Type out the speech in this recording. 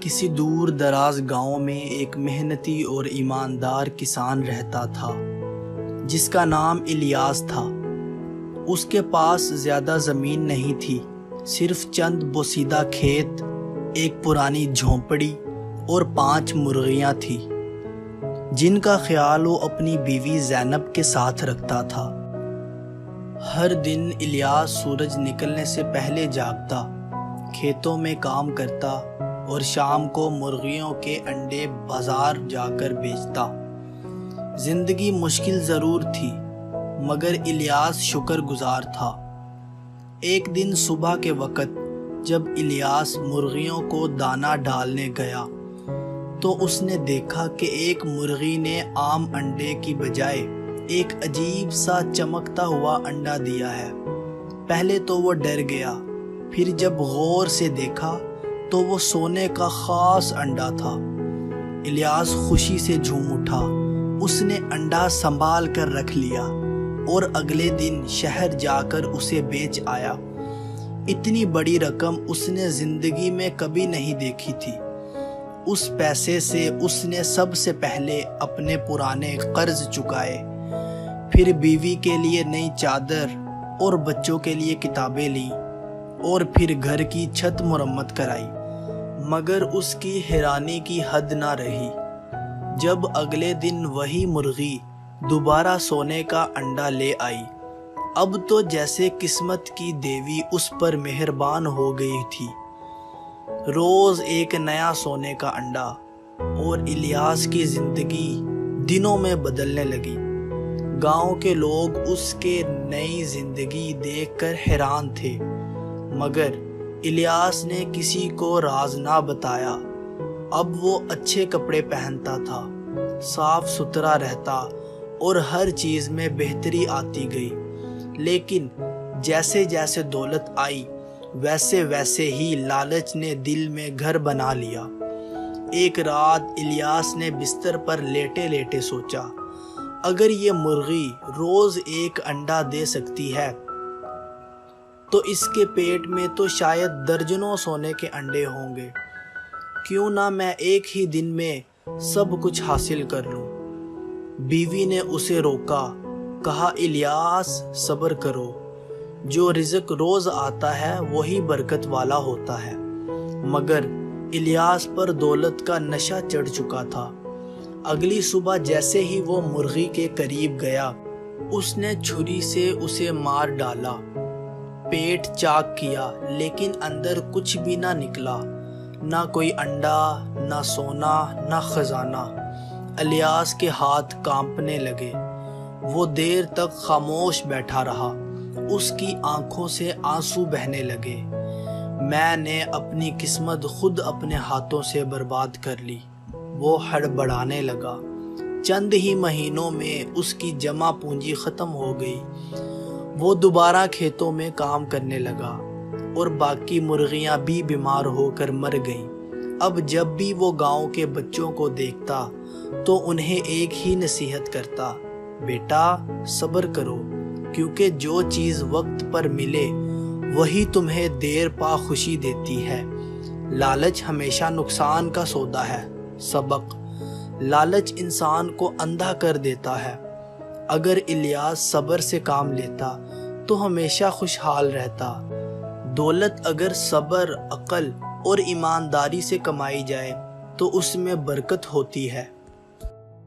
کسی دور دراز گاؤں میں ایک محنتی اور ایماندار کسان رہتا تھا جس کا نام الیاس تھا۔ اس کے پاس زیادہ زمین نہیں تھی، صرف چند بوسیدہ کھیت، ایک پرانی جھونپڑی اور 5 مرغیاں تھیں جن کا خیال وہ اپنی بیوی زینب کے ساتھ رکھتا تھا۔ ہر دن الیاس سورج نکلنے سے پہلے جاگتا، کھیتوں میں کام کرتا اور شام کو مرغیوں کے انڈے بازار جا کر بیچتا۔ زندگی مشکل ضرور تھی مگر الیاس شکر گزار تھا۔ ایک دن صبح کے وقت جب الیاس مرغیوں کو دانہ ڈالنے گیا تو اس نے دیکھا کہ ایک مرغی نے عام انڈے کی بجائے ایک عجیب سا چمکتا ہوا انڈا دیا ہے۔ پہلے تو وہ ڈر گیا، پھر جب غور سے دیکھا تو وہ سونے کا خاص انڈا تھا۔ الیاس خوشی سے جھوم اٹھا، اس نے انڈا سنبھال کر رکھ لیا اور اگلے دن شہر جا کر اسے بیچ آیا۔ اتنی بڑی رقم اس نے زندگی میں کبھی نہیں دیکھی تھی۔ اس پیسے سے اس نے سب سے پہلے اپنے پرانے قرض چکائے، پھر بیوی کے لیے نئی چادر اور بچوں کے لیے کتابیں لیں اور پھر گھر کی چھت مرمت کرائی۔ مگر اس کی حیرانی کی حد نہ رہی جب اگلے دن وہی مرغی دوبارہ سونے کا انڈا لے آئی۔ اب تو جیسے قسمت کی دیوی اس پر مہربان ہو گئی تھی۔ روز ایک نیا سونے کا انڈا، اور الیاس کی زندگی دنوں میں بدلنے لگی۔ گاؤں کے لوگ اس کے نئی زندگی دیکھ کر حیران تھے، مگر الیاس نے کسی کو راز نہ بتایا۔ اب وہ اچھے کپڑے پہنتا تھا، صاف ستھرا رہتا اور ہر چیز میں بہتری آتی گئی۔ لیکن جیسے جیسے دولت آئی ویسے ویسے ہی لالچ نے دل میں گھر بنا لیا۔ ایک رات الیاس نے بستر پر لیٹے لیٹے سوچا، اگر یہ مرغی روز ایک انڈا دے سکتی ہے تو اس کے پیٹ میں تو شاید درجنوں سونے کے انڈے ہوں گے۔ کیوں نہ میں ایک ہی دن میں سب کچھ حاصل کر لوں۔ بیوی نے اسے روکا، کہا الیاس صبر کرو، جو رزق روز آتا ہے وہی برکت والا ہوتا ہے۔ مگر الیاس پر دولت کا نشہ چڑھ چکا تھا۔ اگلی صبح جیسے ہی وہ مرغی کے قریب گیا، اس نے چھری سے اسے مار ڈالا، پیٹ چاک کیا، لیکن اندر کچھ بھی نہ نکلا، نہ کوئی انڈا، نہ سونا، نہ خزانہ۔ الیاس کے ہاتھ کانپنے لگے، وہ دیر تک خاموش بیٹھا رہا، اس کی آنکھوں سے آنسو بہنے لگے۔ میں نے اپنی قسمت خود اپنے ہاتھوں سے برباد کر لی، وہ ہڑبڑانے لگا۔ چند ہی مہینوں میں اس کی جمع پونجی ختم ہو گئی۔ وہ دوبارہ کھیتوں میں کام کرنے لگا اور باقی مرغیاں بھی بیمار ہو کر مر گئیں۔ اب جب بھی وہ گاؤں کے بچوں کو دیکھتا تو انہیں ایک ہی نصیحت کرتا، بیٹا صبر کرو، کیونکہ جو چیز وقت پر ملے وہی تمہیں دیر پا خوشی دیتی ہے۔ لالچ ہمیشہ نقصان کا سودا ہے۔ سبق: لالچ انسان کو اندھا کر دیتا ہے۔ اگر الیاس صبر سے کام لیتا تو ہمیشہ خوشحال رہتا۔ دولت اگر صبر، عقل اور ایمانداری سے کمائی جائے تو اس میں برکت ہوتی ہے۔